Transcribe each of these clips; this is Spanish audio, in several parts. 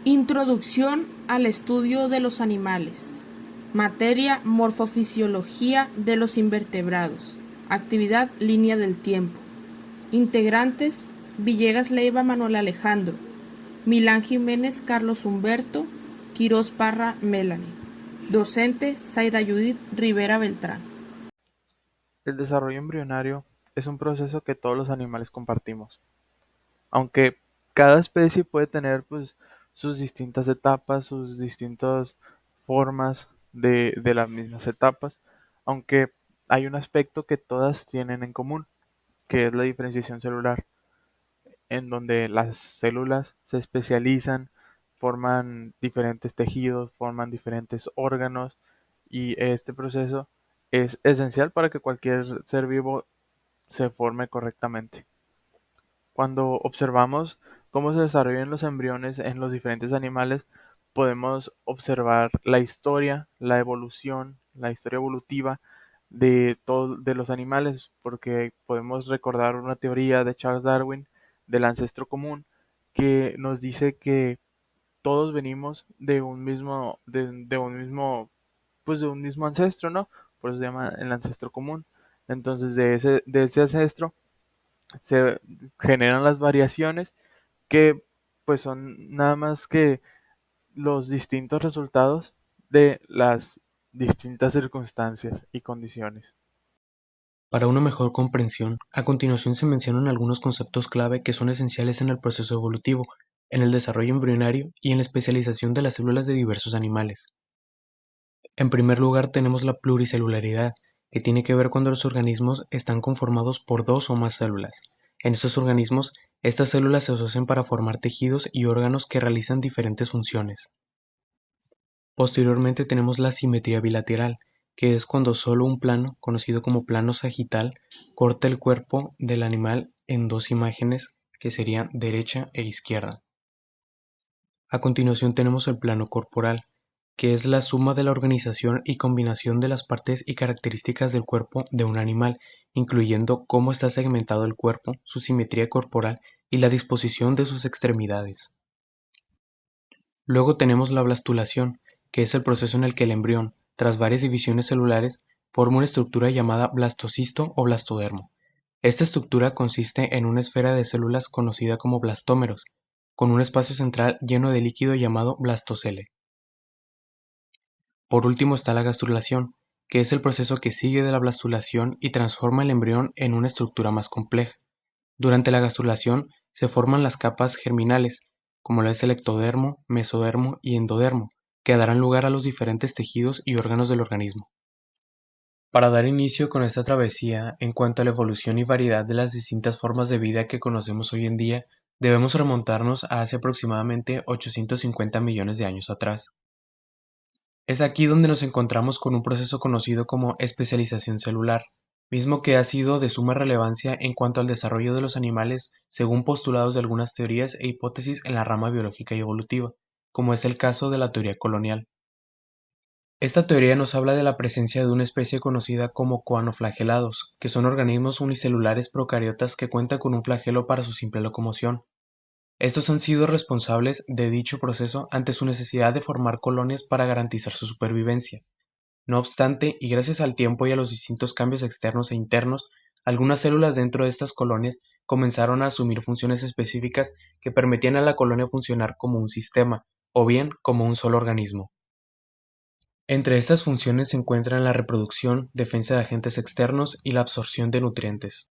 Introducción al estudio de los animales. Materia: morfofisiología de los invertebrados. Actividad: línea del tiempo. Integrantes: Villegas Leiva Manuel Alejandro, Milán Jiménez Carlos Humberto, Quirós Parra Melanie. Docente: Zaida Judith Rivera Beltrán. El desarrollo embrionario es un proceso que todos los animales compartimos, aunque cada especie puede tener sus distintas etapas, sus distintas formas de las mismas etapas, aunque hay un aspecto que todas tienen en común, que es la diferenciación celular, en donde las células se especializan, forman diferentes tejidos, forman diferentes órganos, y este proceso es esencial para que cualquier ser vivo se forme correctamente. Cuando observamos cómo se desarrollan los embriones en los diferentes animales, podemos observar la historia, la evolución, la historia evolutiva de los animales, porque podemos recordar una teoría de Charles Darwin del ancestro común que nos dice que todos venimos de un mismo ancestro, ¿no? Por eso se llama el ancestro común. Entonces, de ese ancestro se generan las variaciones que pues son nada más que los distintos resultados de las distintas circunstancias y condiciones. Para una mejor comprensión, a continuación se mencionan algunos conceptos clave que son esenciales en el proceso evolutivo, en el desarrollo embrionario y en la especialización de las células de diversos animales. En primer lugar tenemos la pluricelularidad, que tiene que ver cuando los organismos están conformados por dos o más células. En estos organismos, estas células se asocian para formar tejidos y órganos que realizan diferentes funciones. Posteriormente tenemos la simetría bilateral, que es cuando solo un plano, conocido como plano sagital, corta el cuerpo del animal en dos imágenes que serían derecha e izquierda. A continuación tenemos el plano corporal, que es la suma de la organización y combinación de las partes y características del cuerpo de un animal, incluyendo cómo está segmentado el cuerpo, su simetría corporal y la disposición de sus extremidades. Luego tenemos la blastulación, que es el proceso en el que el embrión, tras varias divisiones celulares, forma una estructura llamada blastocisto o blastodermo. Esta estructura consiste en una esfera de células conocida como blastómeros, con un espacio central lleno de líquido llamado blastocele. Por último está la gastrulación, que es el proceso que sigue de la blastulación y transforma el embrión en una estructura más compleja. Durante la gastrulación se forman las capas germinales, como lo es el ectodermo, mesodermo y endodermo, que darán lugar a los diferentes tejidos y órganos del organismo. Para dar inicio con esta travesía en cuanto a la evolución y variedad de las distintas formas de vida que conocemos hoy en día, debemos remontarnos a hace aproximadamente 850 millones de años atrás. Es aquí donde nos encontramos con un proceso conocido como especialización celular, mismo que ha sido de suma relevancia en cuanto al desarrollo de los animales según postulados de algunas teorías e hipótesis en la rama biológica y evolutiva, como es el caso de la teoría colonial. Esta teoría nos habla de la presencia de una especie conocida como coanoflagelados, que son organismos unicelulares procariotas que cuentan con un flagelo para su simple locomoción. Estos han sido responsables de dicho proceso ante su necesidad de formar colonias para garantizar su supervivencia. No obstante, y gracias al tiempo y a los distintos cambios externos e internos, algunas células dentro de estas colonias comenzaron a asumir funciones específicas que permitían a la colonia funcionar como un sistema, o bien como un solo organismo. Entre estas funciones se encuentran la reproducción, defensa de agentes externos y la absorción de nutrientes.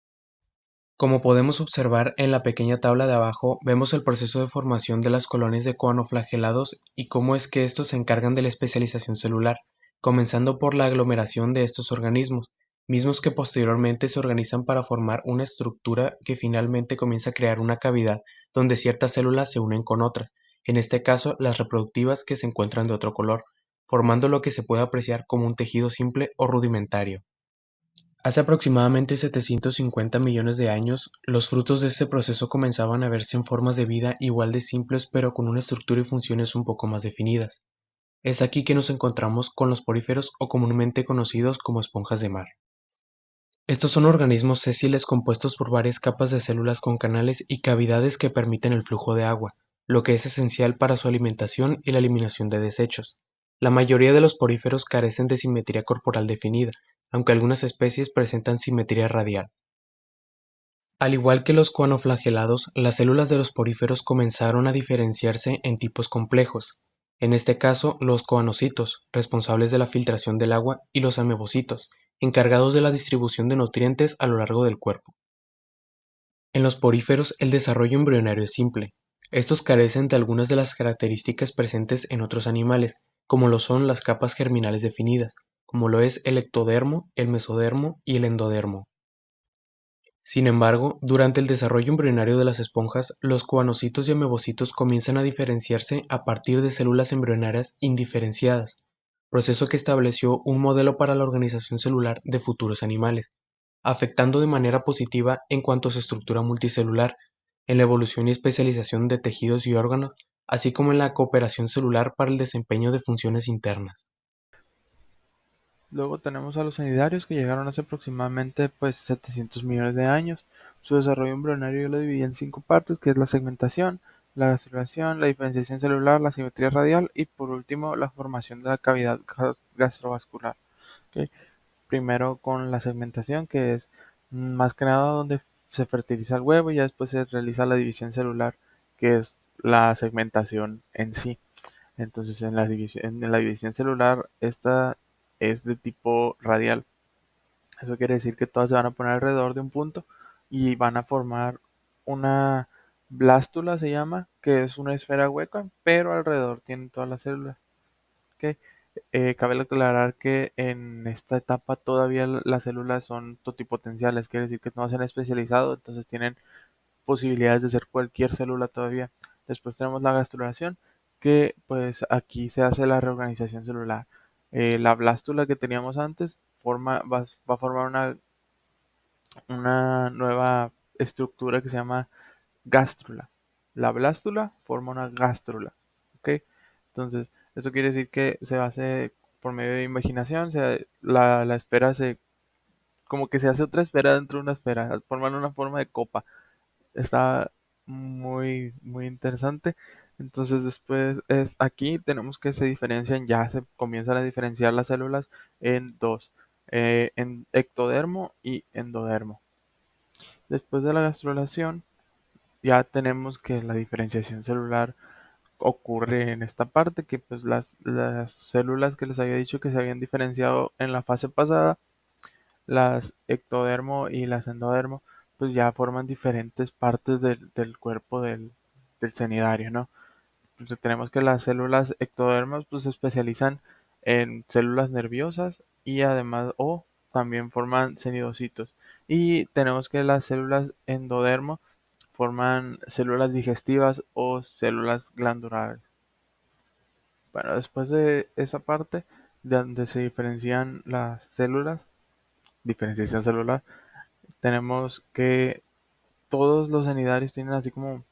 Como podemos observar en la pequeña tabla de abajo, vemos el proceso de formación de las colonias de coanoflagelados y cómo es que estos se encargan de la especialización celular, comenzando por la aglomeración de estos organismos, mismos que posteriormente se organizan para formar una estructura que finalmente comienza a crear una cavidad donde ciertas células se unen con otras, en este caso las reproductivas que se encuentran de otro color, formando lo que se puede apreciar como un tejido simple o rudimentario. Hace aproximadamente 750 millones de años, los frutos de este proceso comenzaban a verse en formas de vida igual de simples pero con una estructura y funciones un poco más definidas. Es aquí que nos encontramos con los poríferos o comúnmente conocidos como esponjas de mar. Estos son organismos sésiles compuestos por varias capas de células con canales y cavidades que permiten el flujo de agua. lo que es esencial para su alimentación y la eliminación de desechos. La mayoría de los poríferos carecen de simetría corporal definida, aunque algunas especies presentan simetría radial. Al igual que los coanoflagelados, las células de los poríferos comenzaron a diferenciarse en tipos complejos, en este caso los coanocitos, responsables de la filtración del agua, y los amebocitos, encargados de la distribución de nutrientes a lo largo del cuerpo. En los poríferos el desarrollo embrionario es simple. Estos carecen de algunas de las características presentes en otros animales, como lo son las capas germinales definidas, como lo es el ectodermo, el mesodermo y el endodermo. Sin embargo, durante el desarrollo embrionario de las esponjas, los coanocitos y amebocitos comienzan a diferenciarse a partir de células embrionarias indiferenciadas, proceso que estableció un modelo para la organización celular de futuros animales, afectando de manera positiva en cuanto a su estructura multicelular, en la evolución y especialización de tejidos y órganos, así como en la cooperación celular para el desempeño de funciones internas. Luego tenemos a los cnidarios que llegaron hace aproximadamente 700 millones de años. Su desarrollo embrionario yo lo dividí en 5 partes, que es la segmentación, la gastrulación, la diferenciación celular, la simetría radial y por último la formación de la cavidad gastrovascular. ¿Ok? Primero con la segmentación, que es más que nada donde se fertiliza el huevo y ya después se realiza la división celular, que es la segmentación en sí. Entonces en la división celular esta es de tipo radial. Eso quiere decir que todas se van a poner alrededor de un punto y van a formar una blástula, se llama, que es una esfera hueca, pero alrededor tienen todas las células. ¿Ok? Cabe aclarar que en esta etapa todavía las células son totipotenciales, quiere decir que no se han especializado, entonces tienen posibilidades de ser cualquier célula todavía. Después tenemos la gastrulación, que pues aquí se hace la reorganización celular. La blástula que teníamos antes va a formar una nueva estructura que se llama gástrula. La blástula forma una gástrula. ¿Ok? Entonces, eso quiere decir que se hace por medio de imaginación, la esfera como que se hace otra esfera dentro de una esfera, forman una forma de copa. Está muy, muy interesante. Entonces después es aquí tenemos que se diferencian, ya se comienzan a diferenciar las células en dos, en ectodermo y endodermo. Después de la gastrulación ya tenemos que la diferenciación celular ocurre en esta parte, que pues las células que les había dicho que se habían diferenciado en la fase pasada, las ectodermo y las endodermo, pues ya forman diferentes partes del cuerpo del cnidario, ¿no? Entonces tenemos que las células ectodermas pues se especializan en células nerviosas y además o también forman cnidocitos. Y tenemos que las células endodermo forman células digestivas o células glandulares. Bueno, después de esa parte de donde se diferencian las células, diferenciación celular, tenemos que todos los sanitarios tienen así como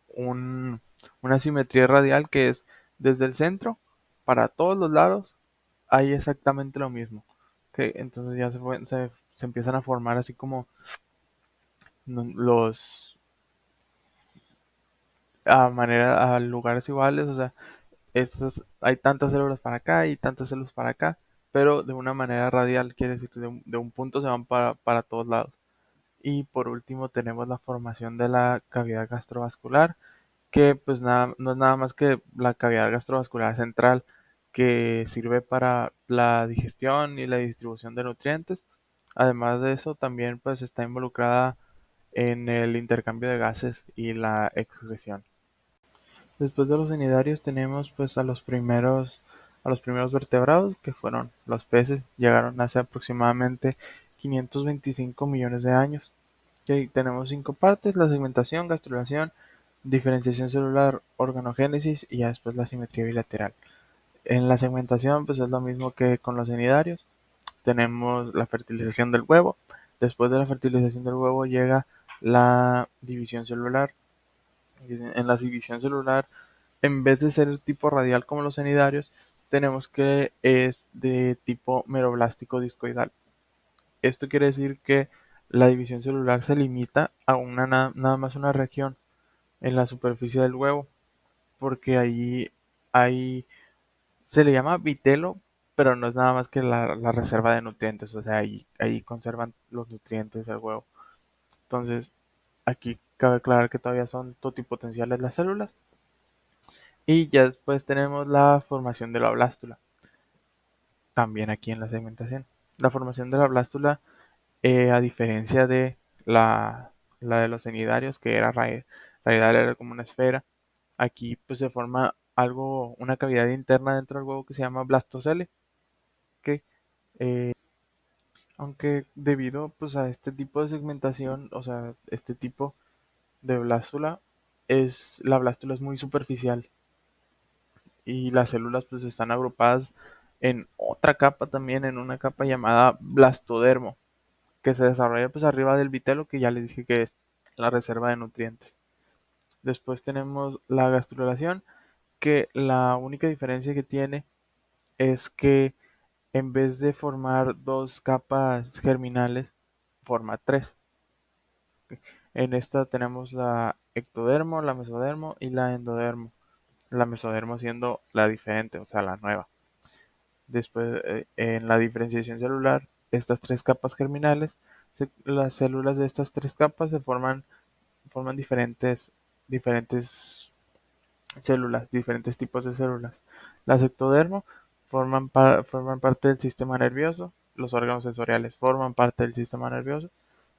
un, una simetría radial que es desde el centro para todos los lados hay exactamente lo mismo. ¿Ok? Entonces ya se empiezan a formar así como los a lugares iguales, o sea, hay tantas células para acá y tantas células para acá, pero de una manera radial, quiere decir que de un punto se van para todos lados. Y por último tenemos la formación de la cavidad gastrovascular, que pues no es nada más que la cavidad gastrovascular central, que sirve para la digestión y la distribución de nutrientes. Además de eso, también pues está involucrada en el intercambio de gases y la excreción. Después de los cnidarios tenemos pues a los primeros vertebrados, que fueron los peces, llegaron hace aproximadamente 525 millones de años. Y tenemos 5 partes: la segmentación, gastrulación, diferenciación celular, organogénesis y ya después la simetría bilateral. En la segmentación pues es lo mismo que con los cnidarios. Tenemos la fertilización del huevo. Después de la fertilización del huevo llega la división celular. En la división celular, en vez de ser tipo radial como los cnidarios, tenemos que es de tipo meroblástico discoidal. Esto quiere decir que la división celular se limita a nada más una región en la superficie del huevo. porque ahí se le llama vitelo, pero no es nada más que la reserva de nutrientes, o sea, ahí conservan los nutrientes del huevo. Entonces, aquí cabe aclarar que todavía son totipotenciales las células. Y ya después tenemos la formación de la blástula, también aquí en la segmentación. La formación de la blástula, a diferencia de la de los cenidarios, que era raidal, era como una esfera, aquí pues se forma una cavidad interna dentro del huevo que se llama blastocele, que aunque debido pues a este tipo de segmentación, o sea, este tipo de blástula, la blástula es muy superficial y las células pues están agrupadas en otra capa también, en una capa llamada blastodermo, que se desarrolla pues arriba del vitelo, que ya les dije que es la reserva de nutrientes. Después tenemos la gastrulación, que la única diferencia que tiene es que en vez de formar dos capas germinales, forma tres. En esta tenemos la ectodermo, la mesodermo y la endodermo. La mesodermo siendo la diferente, o sea, la nueva. Después, en la diferenciación celular, estas tres capas germinales, las células de estas tres capas forman diferentes células, diferentes tipos de células. Las ectodermo forman parte del sistema nervioso, los órganos sensoriales forman parte del sistema nervioso,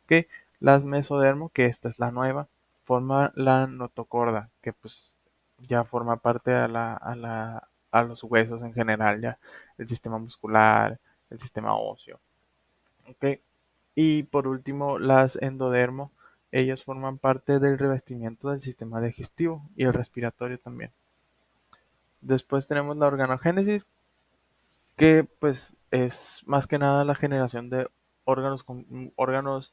que las mesodermo, que esta es la nueva, forma la notocorda, que pues ya forma parte a los huesos en general, ya el sistema muscular, el sistema óseo. ¿Ok? Y por último, las endodermo, ellas forman parte del revestimiento del sistema digestivo y el respiratorio también. Después tenemos la organogénesis, que pues es más que nada la generación de órganos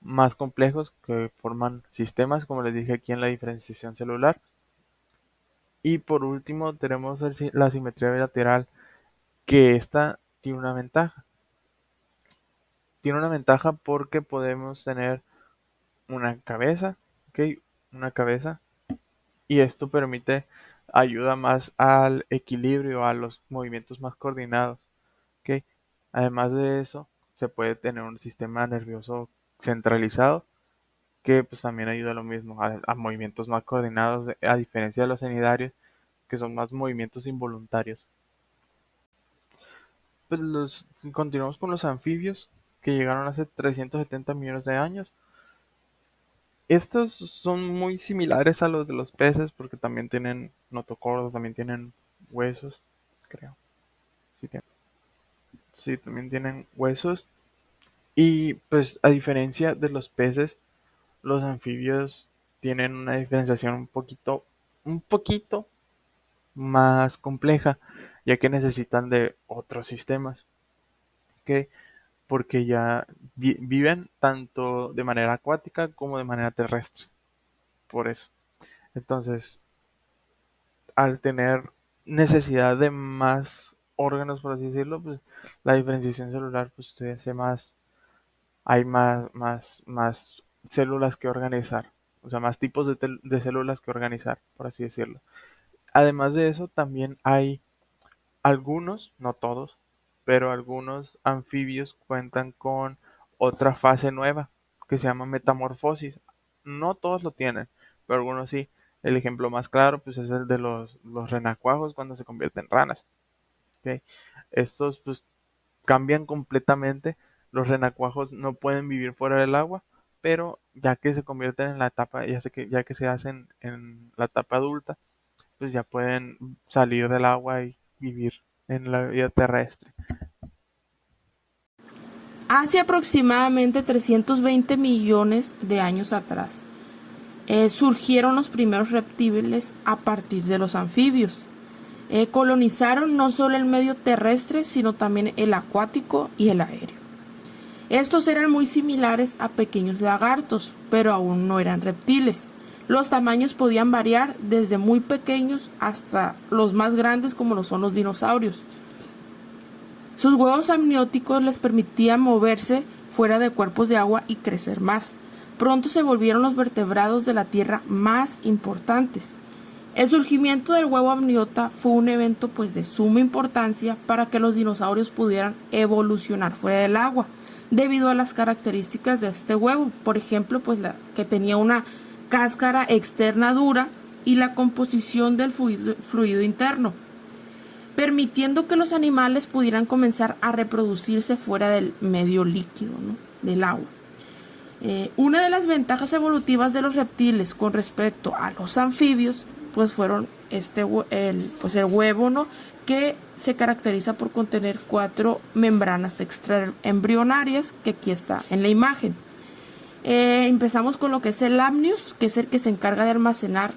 más complejos que forman sistemas, como les dije aquí en la diferenciación celular. Y por último tenemos la simetría bilateral, que esta tiene una ventaja. Tiene una ventaja porque podemos tener una cabeza, ¿ok? Una cabeza, y esto ayuda más al equilibrio, a los movimientos más coordinados, ¿ok? Además de eso, se puede tener un sistema nervioso centralizado, que pues también ayuda a lo mismo, a movimientos más coordinados, a diferencia de los cenidarios, que son más movimientos involuntarios. Pues continuamos con los anfibios, que llegaron hace 370 millones de años. Estos son muy similares a los de los peces porque también tienen notocordos, también tienen huesos, creo. Sí, también tienen huesos. Y pues a diferencia de los peces, los anfibios tienen una diferenciación un poquito más compleja, ya que necesitan de otros sistemas, ¿ok? Porque ya viven tanto de manera acuática como de manera terrestre. Por eso. Entonces, al tener necesidad de más órganos, por así decirlo, pues la diferenciación celular pues se hace hay más células que organizar, o sea, más tipos de células que organizar, por así decirlo. Además de eso, también hay algunos, no todos, pero algunos anfibios cuentan con otra fase nueva que se llama metamorfosis. No todos lo tienen, pero algunos sí. El ejemplo más claro pues es el de los renacuajos cuando se convierten en ranas. ¿Ok? Estos pues cambian completamente. Los renacuajos no pueden vivir fuera del agua, pero ya que se convierten en la etapa, ya que se hacen en la etapa adulta, pues ya pueden salir del agua y vivir en la vida terrestre. Hace aproximadamente 320 millones de años atrás, surgieron los primeros reptiles a partir de los anfibios. Colonizaron no solo el medio terrestre, sino también el acuático y el aéreo. Estos eran muy similares a pequeños lagartos, pero aún no eran reptiles. Los tamaños podían variar desde muy pequeños hasta los más grandes como lo son los dinosaurios. Sus huevos amnióticos les permitían moverse fuera de cuerpos de agua y crecer más. Pronto se volvieron los vertebrados de la Tierra más importantes. El surgimiento del huevo amniota fue un evento pues de suma importancia para que los dinosaurios pudieran evolucionar fuera del agua, debido a las características de este huevo. Por ejemplo, pues que tenía una cáscara externa dura y la composición del fluido interno, permitiendo que los animales pudieran comenzar a reproducirse fuera del medio líquido, ¿no?, del agua. Una de las ventajas evolutivas de los reptiles con respecto a los anfibios pues fueron el huevo, ¿no?, que se caracteriza por contener 4 membranas extraembrionarias, que aquí está en la imagen. Empezamos con lo que es el amnios, que es el que se encarga de almacenar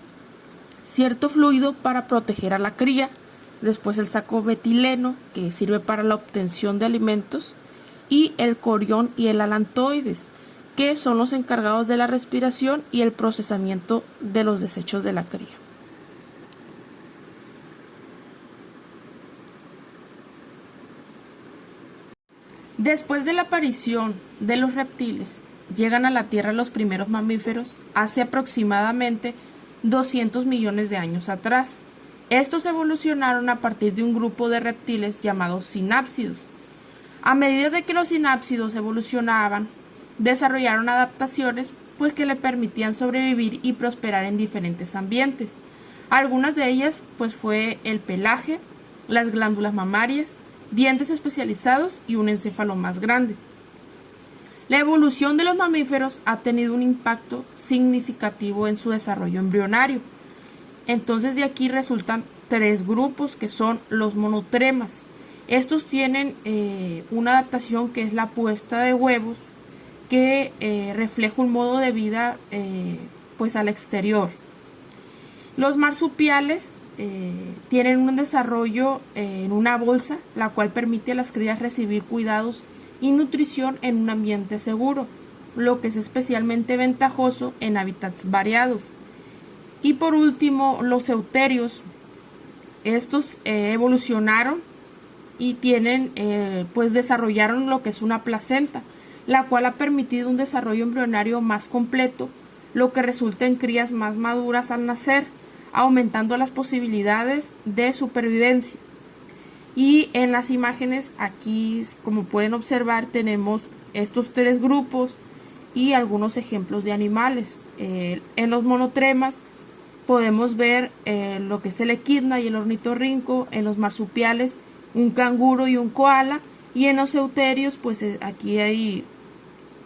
cierto fluido para proteger a la cría. Después el saco metileno, que sirve para la obtención de alimentos, y el corión y el alantoides, que son los encargados de la respiración y el procesamiento de los desechos de la cría. Después de la aparición de los reptiles, llegan a la Tierra los primeros mamíferos hace aproximadamente 200 millones de años atrás. Estos evolucionaron a partir de un grupo de reptiles llamados sinápsidos. A medida de que los sinápsidos evolucionaban, desarrollaron adaptaciones pues que le permitían sobrevivir y prosperar en diferentes ambientes. Algunas de ellas pues fue el pelaje, las glándulas mamarias, dientes especializados y un encéfalo más grande. La evolución de los mamíferos ha tenido un impacto significativo en su desarrollo embrionario. Entonces de aquí resultan 3 grupos, que son los monotremas. Estos tienen una adaptación que es la puesta de huevos, que refleja un modo de vida pues al exterior. Los marsupiales tienen un desarrollo en una bolsa, la cual permite a las crías recibir cuidados y nutrición en un ambiente seguro, lo que es especialmente ventajoso en hábitats variados. Y por último, los euterios. Estos evolucionaron y pues desarrollaron lo que es una placenta, la cual ha permitido un desarrollo embrionario más completo, lo que resulta en crías más maduras al nacer, aumentando las posibilidades de supervivencia. Y en las imágenes aquí, como pueden observar, tenemos estos 3 grupos y algunos ejemplos de animales. En los monotremas podemos ver lo que es el equidna y el ornitorrinco. En los marsupiales, un canguro y un koala. Y en los euterios, pues aquí hay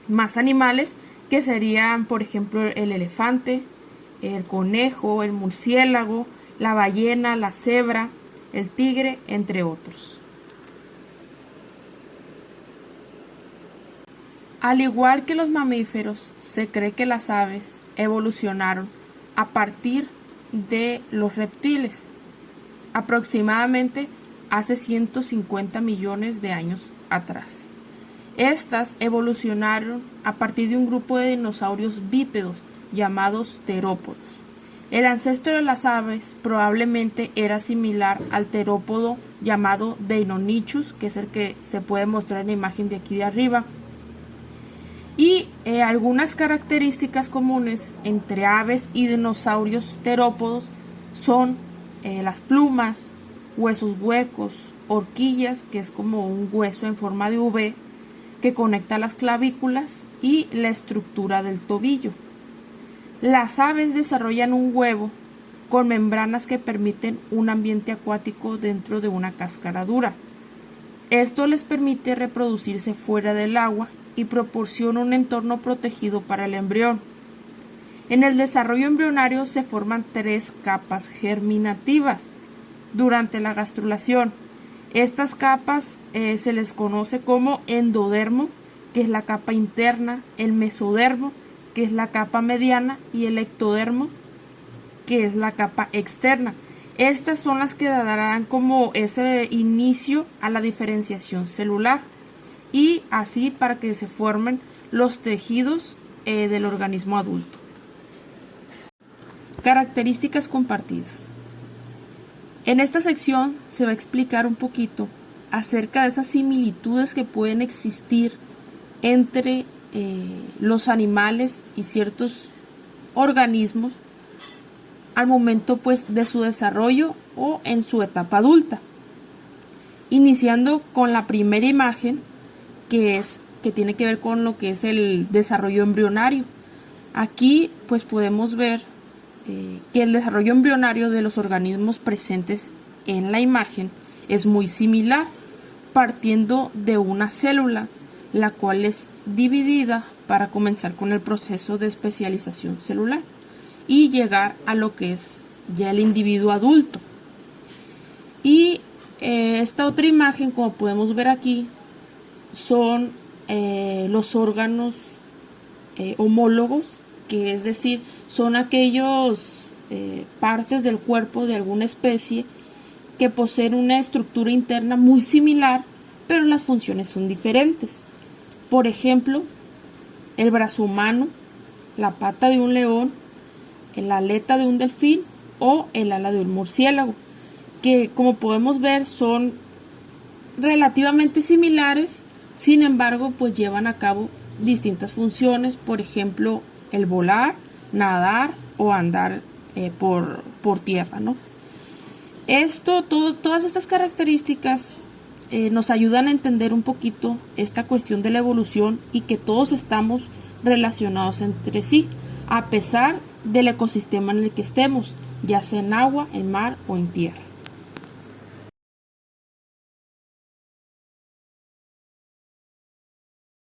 más animales, que serían, por ejemplo, el elefante, el conejo, el murciélago, la ballena, la cebra, el tigre, entre otros. Al igual que los mamíferos, se cree que las aves evolucionaron a partir de los reptiles, aproximadamente hace 150 millones de años atrás. Estas evolucionaron a partir de un grupo de dinosaurios bípedos llamados terópodos. El ancestro de las aves probablemente era similar al terópodo llamado Deinonychus, que es el que se puede mostrar en la imagen de aquí de arriba. Y algunas características comunes entre aves y dinosaurios terópodos son las plumas, huesos huecos, horquillas, que es como un hueso en forma de V que conecta las clavículas, y la estructura del tobillo. Las aves desarrollan un huevo con membranas que permiten un ambiente acuático dentro de una cáscara dura. Esto les permite reproducirse fuera del agua y proporciona un entorno protegido para el embrión. En el desarrollo embrionario se forman 3 capas germinativas durante la gastrulación. Estas capas se les conoce como endodermo, que es la capa interna, el mesodermo, que es la capa mediana, y el ectodermo, que es la capa externa. Estas son las que darán como ese inicio a la diferenciación celular, y así para que se formen los tejidos del organismo adulto. Características compartidas. En esta sección se va a explicar un poquito acerca de esas similitudes que pueden existir entre los animales y ciertos organismos al momento pues de su desarrollo o en su etapa adulta. Iniciando con la primera imagen, que tiene que ver con lo que es el desarrollo embrionario. Aquí pues podemos ver que el desarrollo embrionario de los organismos presentes en la imagen es muy similar, partiendo de una célula, la cual es dividida para comenzar con el proceso de especialización celular y llegar a lo que es ya el individuo adulto. Y esta otra imagen, como podemos ver aquí, son los órganos homólogos, que es decir, son aquellos partes del cuerpo de alguna especie que poseen una estructura interna muy similar, pero las funciones son diferentes. Por ejemplo, el brazo humano, la pata de un león, la aleta de un delfín o el ala de un murciélago, que como podemos ver son relativamente similares, sin embargo pues llevan a cabo distintas funciones, por ejemplo el volar, nadar o andar por tierra, ¿no? Todas estas características nos ayudan a entender un poquito esta cuestión de la evolución y que todos estamos relacionados entre sí, a pesar del ecosistema en el que estemos, ya sea en agua, en mar o en tierra.